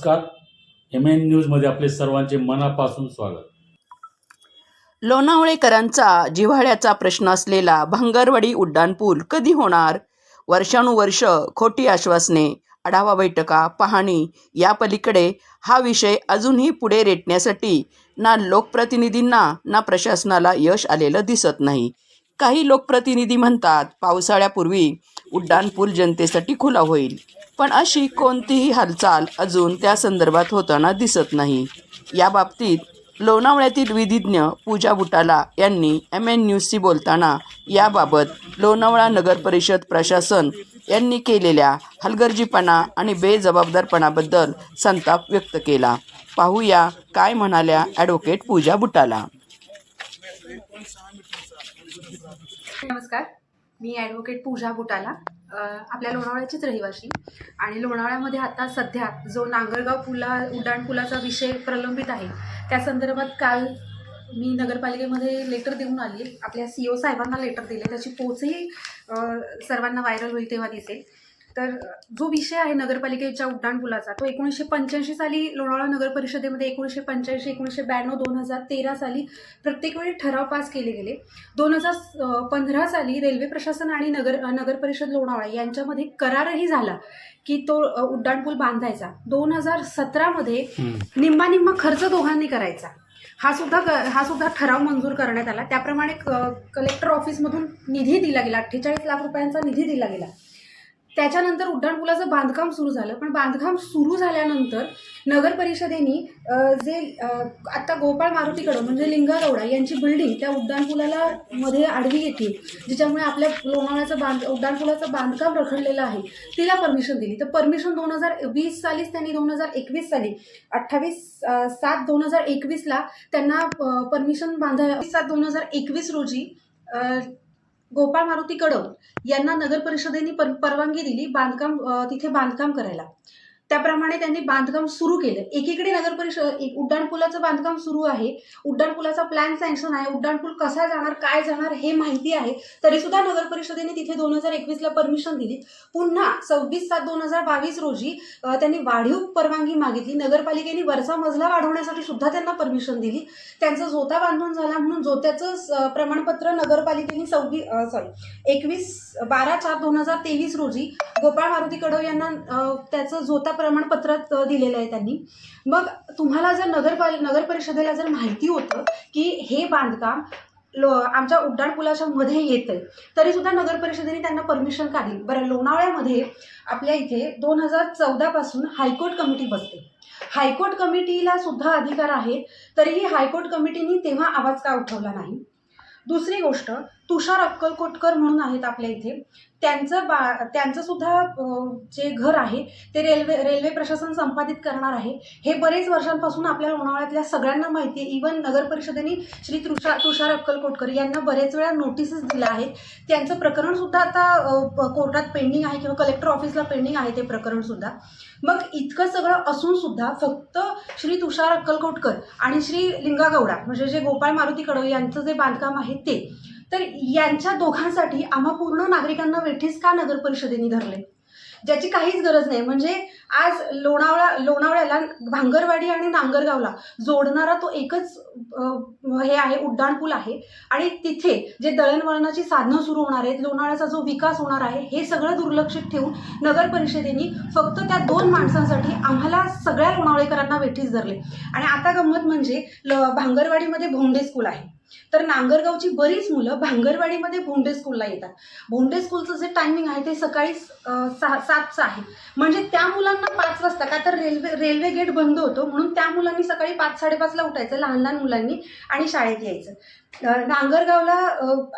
नमस्कार. MN न्यूजमध्ये आपले सर्वांचे मनापासून स्वागत. लोणावळेकरांचा जिव्हाळ्याचा प्रश्न असलेला भांगरवाडी उड्डाणपूल कधी होणार? वर्षानुवर्ष खोटी आश्वासने, आढावा बैठका, पाहणी या पलीकडे हा विषय अजूनही पुढे रेटण्यासाठी ना लोकप्रतिनिधींना ना प्रशासनाला यश आलेलं दिसत नाही. काही लोकप्रतिनिधी म्हणतात पावसाळ्यापूर्वी उड्डाणपूल जनतेसाठी खुला होईल, पण अशी कोणतीही हालचाल अजून त्या संदर्भात होताना दिसत नाही. याबाबतीत लोणावळ्यातील विधिज्ञ पूजा बुटाला यांनी MN न्यूजशी बोलताना याबाबत लोणावळा नगर परिषद प्रशासन यांनी केलेल्या हलगर्जीपणा आणि बेजबाबदारपणाबद्दल संताप व्यक्त केला. पाहूया काय म्हणाल्या ॲडव्होकेट पूजा बुटाला. नमस्कार, मी ॲडव्होकेट पूजा बुटाला, आपल्या लोणावळ्याचीच रहिवाशी. आणि लोणावळ्यामध्ये आता सध्या जो नांगरगाव उड्डाणपुलाचा विषय प्रलंबित आहे त्या संदर्भात काल मी नगरपालिकेमध्ये लेटर देऊन आली. आपल्या CO साहेबांना लेटर दिले, त्याची पोचही सर्वांना व्हायरल होईल तेव्हा दिसेल. तर जो विषय आहे नगरपालिकेच्या उड्डाणपुलाचा, तो 1985 साली लोणावळा नगर परिषदेमध्ये 1985, 1992, 2013 साली प्रत्येक वेळी ठराव पास केले गेले. 2015 साली रेल्वे प्रशासन आणि नगर परिषद लोणावळा यांच्यामध्ये करारही झाला की तो उड्डाणपूल बांधायचा. 2017 मध्ये निम्मा खर्च दोघांनी करायचा. हा सुद्धा ठराव मंजूर करण्यात आला. त्याप्रमाणे कलेक्टर ऑफिसमधून निधी दिला गेला, 48 लाख रुपयांचा निधी दिला गेला. त्याच्यानंतर उड्डाणपुलाचं बांधकाम सुरू झालं. पण बांधकाम सुरू झाल्यानंतर नगर परिषदेने जे आत्ता गोपाळ मारुतीकडं म्हणजे लिंगागौडा यांची बिल्डिंग त्या उड्डाणपुलाला मध्ये आडवी येते, ज्याच्यामुळे आपल्या लोणावळ्याचं उड्डाणपुलाचं बांधकाम रखडलेलं आहे, तिला परमिशन दिली. तर परमिशन 2020 सालीच त्यांनी 2021 साली 28/7/2021 त्यांना परमिशन 7/2021 रोजी गोपाळ मारुती कडव यांना नगर परिषदेने परवानगी दिली तिथे बांधकाम करायला. त्याप्रमाणे त्यांनी बांधकाम सुरू केलं. एकीकडे नगर परिषद उड्डाणपुलाचं बांधकाम सुरू आहे, उड्डाणपुलाचा प्लॅन सँक्शन आहे, उड्डाणपूल कसा जाणार काय जाणार हे माहिती आहे, तरी सुद्धा नगर परिषदेने तिथे 2021 परमिशन दिली. पुन्हा 26/7/2022 रोजी त्यांनी वाढीव परवानगी मागितली. नगरपालिकेने वरचा मजला वाढवण्यासाठी सुद्धा त्यांना परमिशन दिली. त्यांचा जोता बांधून झाला म्हणून जोत्याचं प्रमाणपत्र नगरपालिकेने 12/4/2023 रोजी गोपाळ मारुती कडव यांना त्याचं जोता प्रमाणपत्र दिलेलं आहे त्यांनी. मग तुम्हाला जर नगर परिषदेला जर माहिती होतं की हे बांधकाम आमच्या उड्डाणपुलाच्या मध्ये येतंय, तरी सुद्धा नगर परिषदेने त्यांना परमिशन का दिली? बरं, लोणावळ्यामध्ये आपल्या इथे 2014 पासून हायकोर्ट कमिटी बसते. हायकोर्ट कमिटीला सुद्धा अधिकार आहेत, तरीही हायकोर्ट कमिटीने तेव्हा आवाज का उठवला नाही? दुसरी गोष्ट, तुषार अक्कलकोटकर म्हणून आहेत आपल्या इथे, त्यांचं सुद्धा जे घर आहे ते रेल्वे प्रशासन संपादित करणार आहे. हे बरेच वर्षांपासून आपल्या लोणावळ्यातल्या सगळ्यांना माहिती आहे. इवन नगर परिषदेने श्री तुषार अक्कलकोटकर यांना बरेच वेळा नोटिसेस दिल्या आहेत. त्यांचं प्रकरण सुद्धा आता कोर्टात पेंडिंग आहे किंवा कलेक्टर ऑफिसला पेंडिंग आहे ते प्रकरण सुद्धा. मग इतकं सगळं असून सुद्धा फक्त श्री तुषार अक्कलकोटकर आणि श्री लिंगागौडा म्हणजे जे गोपाळ मारुती कडव यांचं जे बांधकाम आहे ते, तर यांच्या दोघांसाठी आम्हा पूर्ण नागरिकांना वेठीस का नगर परिषदेने धरले, ज्याची काहीच गरज नाही. म्हणजे आज लोणावळ्याला भांगरवाडी आणि नांगरगावला जोडणारा तो एकच हे आहे, उड्डाणपूल आहे. आणि तिथे जे दळणवळणाची साधनं सुरू होणार आहेत, लोणावळ्याचा जो विकास होणार आहे, हे सगळं दुर्लक्षित ठेवून नगर परिषदेने फक्त त्या 2 माणसांसाठी आम्हाला सगळ्या लोणावळेकरांना वेठीस धरले. आणि आता गंमत म्हणजे भांगरवाडीमध्ये भोंडे स्कूल आहे, तर नांगरगावची बरीच मुलं भांगरवाडीमध्ये भोंडे स्कूलला येतात. भोंडे स्कूलचं जे टायमिंग आहे ते सकाळी 7चं आहे. म्हणजे त्या मुलांना 5 वाजता, का तर रेल्वे गेट बंद होतो म्हणून त्या मुलांनी सकाळी 5-5:30ला उठायचं, लहान मुलांनी, आणि शाळेत यायचं. नांगरगावला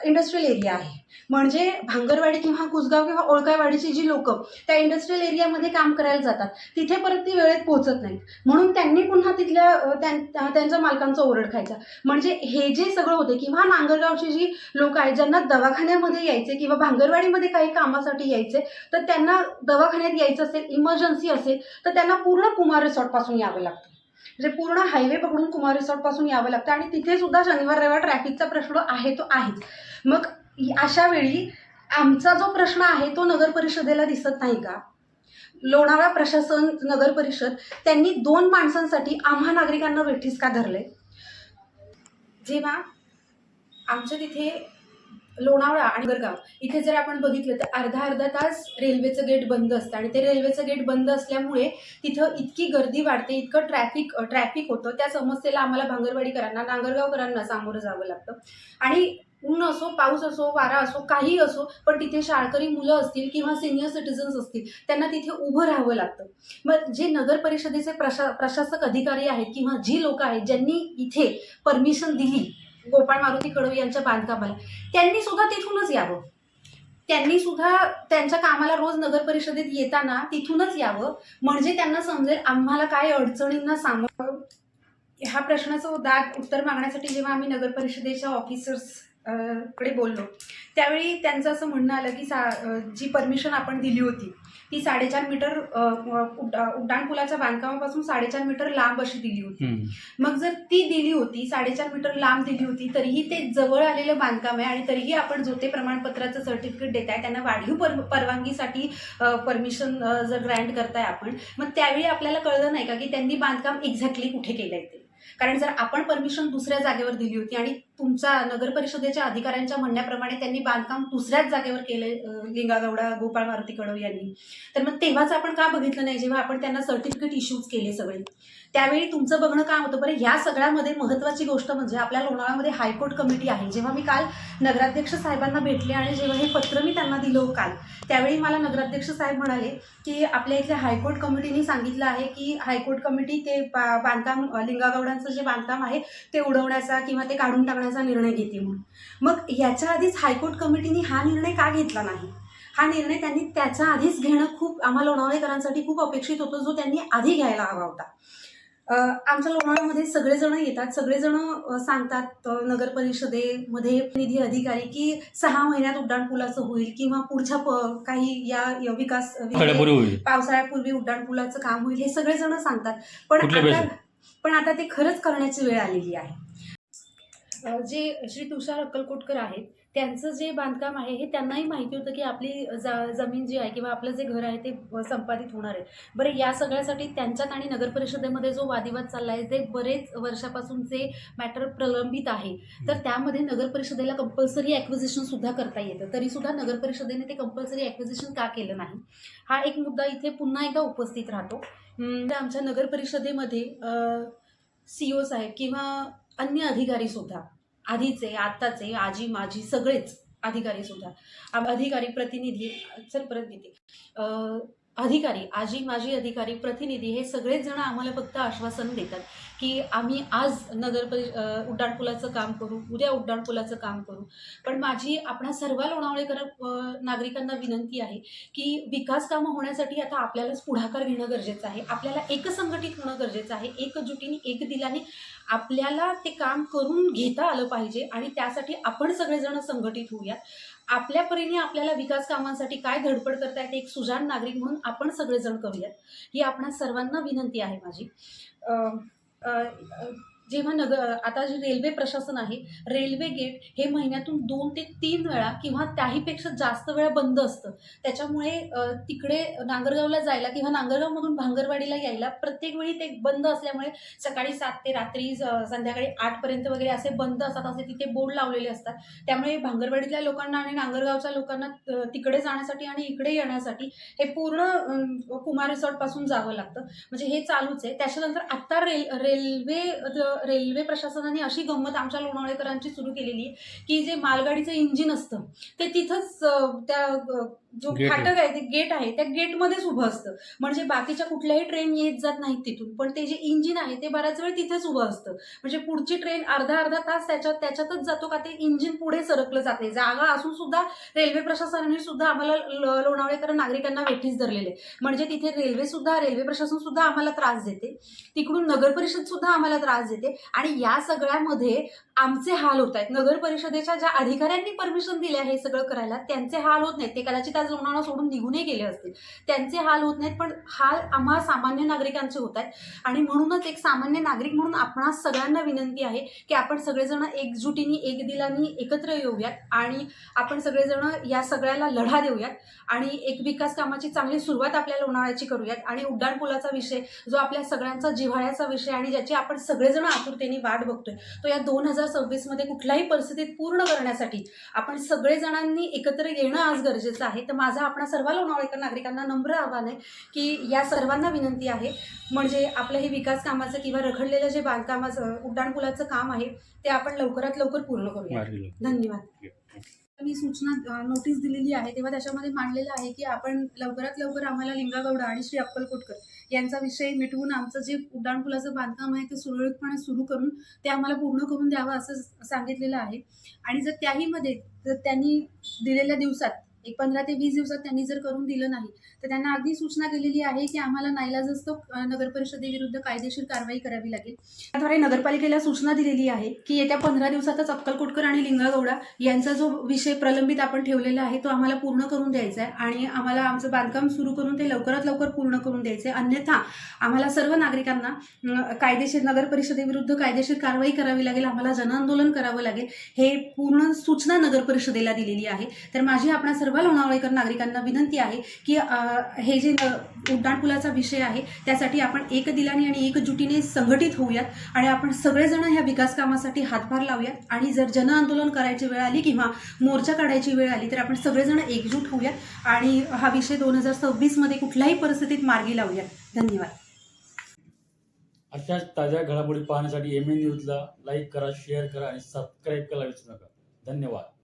इंडस्ट्रियल एरिया आहे, म्हणजे भांगरवाडी किंवा कुसगाव किंवा ओळकायवाडीची जी लोकं त्या इंडस्ट्रियल एरियामध्ये काम करायला जातात, तिथे परत ती वेळेत पोहोचत नाहीत. म्हणून त्यांनी पुन्हा तिथल्या त्यांच्या मालकांचा ओरड खायचा. म्हणजे हे जे सगळं होते, किंवा नांगरगावची जी लोक आहेत ज्यांना दवाखान्यामध्ये यायचे किंवा भांगरवाडीमध्ये काही कामासाठी यायचे, तर त्यांना दवाखान्यात यायचं असेल, इमर्जन्सी असेल, तर त्यांना पूर्ण कुमार रिसॉर्टपासून यावं लागतं. म्हणजे पूर्ण हायवे पकडून कुमार रिसॉर्टपासून यावं लागतं. आणि तिथे सुद्धा शनिवार रविवार ट्रॅफिकचा प्रश्न आहे तो आहेच. मग अशा वेळी आमचा जो प्रश्न आहे तो नगर परिषदेला दिसत नाही का? लोणावळा प्रशासन, नगर परिषद त्यांनी 2 माणसांसाठी आम्हा नागरिकांना वेठीस का धरले? जेव्हा आमच्या तिथे लोणावळा आणि नगरगाव इथे जर आपण बघितलं तर अर्धा तास रेल्वेचं गेट बंद असतं आणि ते रेल्वेचं गेट बंद असल्यामुळे तिथं इतकी गर्दी वाढते, इतकं ट्रॅफिक होतं. त्या समस्येला आम्हाला भांगरवाडीकरांना, नांगरगावकरांना सामोरं जावं लागतं. आणि ऊन असो, पाऊस असो, वारा असो, काही असो, पण तिथे शाळकरी मुलं असतील किंवा सिनियर सिटीजन्स असतील, त्यांना तिथे उभं राहावं लागतं. मग जे नगर परिषदेचे प्रशासक अधिकारी आहेत किंवा जी लोक आहेत ज्यांनी इथे परमिशन दिली गोपाळ मारुती कडवी यांच्या बांधकामाला, त्यांनी सुद्धा तिथूनच यावं. त्यांनी सुद्धा त्यांच्या कामाला रोज नगर परिषदेत येताना तिथूनच यावं, म्हणजे त्यांना समजेल आम्हाला काय अडचणींना सामोरं. ह्या प्रश्नाचं उत्तर मागण्यासाठी जेव्हा आम्ही नगर परिषदेच्या ऑफिसर्स कडे बोललो, त्यावेळी त्यांचं असं म्हणणं आलं की जी परमिशन आपण दिली होती ती 4.5 मीटर उड्डाणपुलाच्या बांधकामापासून 4.5 मीटर लांब अशी दिली होती. मग जर ती दिली होती, 4.5 मीटर लांब दिली होती, तरीही ते जवळ आलेलं बांधकाम आहे आणि तरीही आपण जो ते प्रमाणपत्राचं सर्टिफिकेट देत आहे त्यांना वाढीव परवानगीसाठी परमिशन जर ग्रँट करताय आपण, मग त्यावेळी आपल्याला कळलं नाही का की त्यांनी बांधकाम एक्झॅक्टली कुठे केलंय ते? कारण जर आपण परमिशन दुसऱ्या जागेवर दिली होती आणि तुमच्या नगर परिषदेच्या अधिकाऱ्यांच्या म्हणण्याप्रमाणे त्यांनी बांधकाम दुसऱ्याच जागेवर केलंय लिंगागौडा गोपाळ मारुती कडवी यांनी, तर मग तेव्हाच आपण का बघितलं नाही जेव्हा आपण त्यांना सर्टिफिकेट इश्यूज केले सगळे? त्यावेळी तुमचं बघणं काम होतं. बरं, या सगळ्यामध्ये महत्त्वाची गोष्ट म्हणजे आपल्या लोणावळ्यामध्ये हायकोर्ट कमिटी आहे. जेव्हा मी काल नगराध्यक्ष साहेबांना भेटले आणि जेव्हा हे पत्र मी त्यांना दिलं काल, त्यावेळी मला नगराध्यक्ष साहेब म्हणाले की आपल्या इथल्या हायकोर्ट कमिटीने सांगितलं आहे की हायकोर्ट कमिटी ते बांधकाम लिंगागौडांचं जे बांधकाम आहे ते उडवण्याचा किंवा ते काढून टाकण्याचा निर्णय घेते म्हणून. मग याच्या आधीच हायकोर्ट कमिटीने हा निर्णय का घेतला नाही? हा निर्णय त्यांनी त्याच्या आधीच घेणं खूप आम्हा लोणावळेकरांसाठी खूप अपेक्षित होतं, जो त्यांनी आधी घ्यायला हवा होता. आमच्या लोणावळ्यामध्ये सगळेजण येतात, सगळेजण सांगतात नगर परिषदेमध्ये निधी अधिकारी की 6 महिन्यात उड्डाणपुलाचं होईल किंवा पुढच्या काही या विकास पावसाळ्यापूर्वी उड्डाणपुलाचं काम होईल, हे सगळेजण सांगतात. पण आता ते खरंच करण्याची वेळ आलेली आहे. जे श्री तुषार अक्कलकोटकर आहेत त्यांचं जे बांधकाम आहे हे त्यांनाही माहिती होतं की आपली जमीन जी आहे किंवा आपलं जे घर आहे ते संपादित होणार आहे. बरं, या सगळ्यासाठी त्यांच्यात आणि नगर परिषदेमध्ये जो वादिवाद चालला आहे ते बरेच वर्षापासूनचे मॅटर प्रलंबित आहे. तर त्यामध्ये नगर परिषदेला कंपल्सरी ॲक्विजिशन सुद्धा करता येतं, तरीसुद्धा नगर परिषदेने ते कंपल्सरी ॲक्विजिशन का केलं नाही, हा एक मुद्दा इथे पुन्हा एकदा उपस्थित राहतो. आमच्या नगर परिषदेमध्ये CO साहेब किंवा अन्य अधिकारी सुद्धा, आधीचे आत्ताचे आजी माजी सगळेच अधिकारी सुद्धा, अधिकारी प्रतिनिधी अधिकारी आजी माजी अधिकारी प्रतिनिधी हे सगळेच जण आम्हाला फक्त आश्वासन देतात की आम्ही आज उड्डाणपुलाचं काम करू, उद्या उड्डाणपुलाचं काम करू. पण माझी आपणा सर्व लोणावळेकर नागरिकांना विनंती आहे की विकास कामं होण्यासाठी आता आपल्यालाच पुढाकार घेणं गरजेचं आहे. आपल्याला एकसंघटित होणं गरजेचं आहे. एकजुटीने एक दिलाने आपल्याला ते काम करून घेता आलं पाहिजे आणि त्यासाठी आपण सगळेजण संघटित होऊयात. आपल्या परीने आपल्याला विकास कामांसाठी काय धडपड करता येते एक सुजाण नागरिक म्हणून आपण सगळेजण करूयात, ही आपणा सर्वांना विनंती आहे माझी. जेव्हा आता जे रेल्वे प्रशासन आहे, रेल्वे गेट हे महिन्यातून 2 ते 3 वेळा किंवा त्याहीपेक्षा जास्त वेळा बंद असतं. त्याच्यामुळे तिकडे नांगरगावला जायला किंवा नांगरगावमधून भांगरवाडीला यायला प्रत्येक वेळी ते बंद असल्यामुळे सकाळी 7 ते रात्री संध्याकाळी 8पर्यंत वगैरे असे बंद असतात, असे तिथे बोर्ड लावलेले असतात. त्यामुळे भांगरवाडीतल्या लोकांना आणि नांगरगावच्या लोकांना तिकडे जाण्यासाठी आणि इकडे येण्यासाठी हे पूर्ण कुमार रिसॉर्टपासून जावं लागतं. म्हणजे हे चालूच आहे. त्याच्यानंतर आत्ता रेल्वे प्रशासनाने अशी गंमत आमच्या लोणावळेकरांची सुरू केलेली आहे की जे मालगाडीचं इंजिन असतं ते तिथंच त्या जो फाटक आहे ते गेट आहे त्या गेटमध्येच उभं असतं. म्हणजे बाकीच्या कुठल्याही ट्रेन येत जात नाहीत तिथून, पण ते जे इंजिन आहे ते बऱ्याच वेळ तिथेच उभं असतं. म्हणजे पुढची ट्रेन अर्धा तास त्याच्यातच जातो का ते इंजिन पुढे सरकलं जाते. जागा असून सुद्धा रेल्वे प्रशासनाने सुद्धा आम्हाला लोणावळेकर नागरिकांना वेठीस धरलेले. म्हणजे तिथे रेल्वे प्रशासन सुद्धा आम्हाला त्रास देते, तिकडून नगर परिषद सुद्धा आम्हाला त्रास देते आणि या सगळ्यामध्ये आमचे हाल होत आहेत. नगर परिषदेच्या ज्या अधिकाऱ्यांनी परमिशन दिले आहे हे सगळं करायला त्यांचे हाल होत नाहीत. ते कदाचित आज आज लोणावळा सोडून निघूनही गेले असतील, त्यांचे हाल होत नाहीत, पण हाल आम्हा सामान्य नागरिकांचे होत आहेत. आणि म्हणूनच एक सामान्य नागरिक म्हणून आपणा सगळ्यांना विनंती आहे की आपण सगळेजण एकजुटीने एक दिलानी एकत्र येऊयात आणि आपण सगळेजण या सगळ्याला लढा देऊयात आणि एक विकास कामाची चांगली सुरुवात आपल्या लोणावळ्याची करूयात. आणि उड्डाणपुलाचा विषय जो आपल्या सगळ्यांचा जिव्हाळ्याचा विषय आणि ज्याची आपण सगळेजण आतुरतेने वाट बघतोय, तो या 2026 मध्ये कुठल्याही परिस्थितीत पूर्ण करण्यासाठी आपण सगळेजणांनी एकत्र येणं आज गरजेचं आहे. तर माझा आपणा सर्व लोणावळेकर नागरिकांना नम्र आव्हान आहे की या सर्वांना विनंती आहे, म्हणजे आपलं हे विकास कामाचं किंवा रखडलेलं जे बांधकामाचं उड्डाणपुलाचं काम आहे ते आपण लवकरात लवकर पूर्ण करूया. धन्यवाद. मी सूचना नोटीस दिलेली आहे तेव्हा त्याच्यामध्ये मांडलेलं आहे की आपण लवकरात लवकर आम्हाला लिंगागौडा आणि श्री अक्कलकोटकर यांचा विषय मिटवून आमचं जे उड्डाणपुलाचं बांधकाम आहे ते सुरळीतपणे सुरू करून ते आम्हाला पूर्ण करून द्यावं असं सांगितलेलं आहे. आणि जर त्याहीमध्ये जर त्यांनी दिलेल्या दिवसात एक 15 ते 20 दिवसात त्यांनी जर करून दिलं नाही तर त्यांना अगदी सूचना केलेली आहे की आम्हाला नाईलाजास्तव नगर परिषदेविरुद्ध कायदेशीर कारवाई करावी लागेल. त्याद्वारे नगरपालिकेला सूचना दिलेली आहे की येत्या 15 दिवसातच अक्कलकोटकर आणि लिंगागौडा यांचा जो विषय प्रलंबित आपण ठेवलेला आहे तो आम्हाला पूर्ण करून द्यायचा आहे आणि आम्हाला आमचं बांधकाम सुरू करून ते लवकरात लवकर पूर्ण करून द्यायचं आहे. अन्यथा आम्हाला सर्व नागरिकांना कायदेशीर नगर परिषदेविरुद्ध कायदेशीर कारवाई करावी लागेल, आम्हाला जनआंदोलन करावं लागेल. हे पूर्ण सूचना नगर परिषदेला दिलेली आहे. तर माझी आपणा सर्व लोणावळेकर नागरिकांना विनंती आहे की हे जे उड्डाणपुलाचा विषय आहे त्यासाठी आपण एक दिलाने आणि एकजुटीने संघटित होऊयात आणि आपण सगळेजण ह्या विकास कामासाठी हातभार लावूयात. आणि जर जनआंदोलन करायची वेळ आली किंवा मोर्चा काढायची वेळ आली तर आपण सगळेजण एकजूट होऊयात आणि हा विषय 2026 मध्ये कुठल्याही परिस्थितीत मार्गी लावूयात. धन्यवाद. अशाच ताज्या घडामोडी पाहण्यासाठी MN न्यूजला लाईक करा, शेअर करा आणि सबस्क्राईब करायला विसरू नका. धन्यवाद.